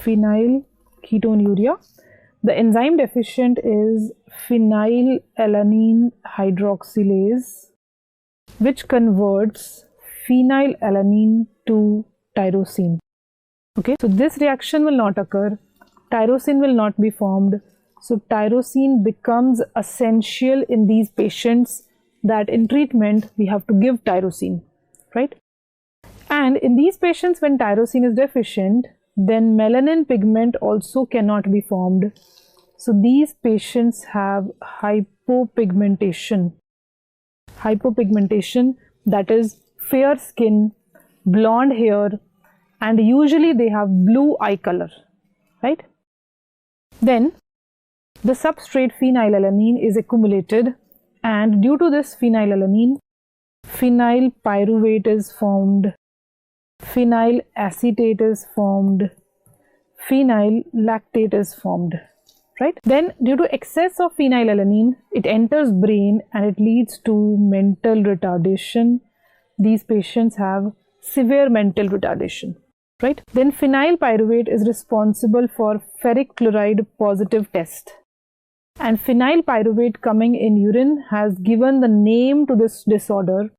phenylketonuria. The enzyme deficient is phenylalanine hydroxylase, which converts phenylalanine to tyrosine. Okay, so this reaction will not occur, tyrosine will not be formed. So tyrosine becomes essential in these patients that in treatment we have to give tyrosine, right? And in these patients when tyrosine is deficient, then melanin pigment also cannot be formed. So these patients have hypopigmentation. Hypopigmentation, that is fair skin, blonde hair, and usually they have blue eye color, right? Then the substrate phenylalanine is accumulated, and due to this phenylalanine, phenyl pyruvate is formed, phenyl acetate is formed, phenyl lactate is formed, right? Then due to excess of phenylalanine, it enters brain and it leads to mental retardation. These patients have severe mental retardation, right? Then phenyl pyruvate is responsible for ferric chloride positive test. And phenyl pyruvate coming in urine has given the name to this disorder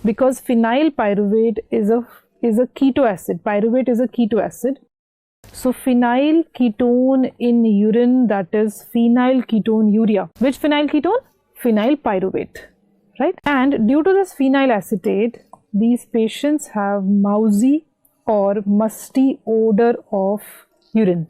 because phenyl pyruvate is a keto acid. Pyruvate is a keto acid. So phenyl ketone in urine, that is phenylketonuria. Which phenyl ketone? Phenyl pyruvate, right? And due to this phenyl acetate, these patients have mousy or musty odor of urine.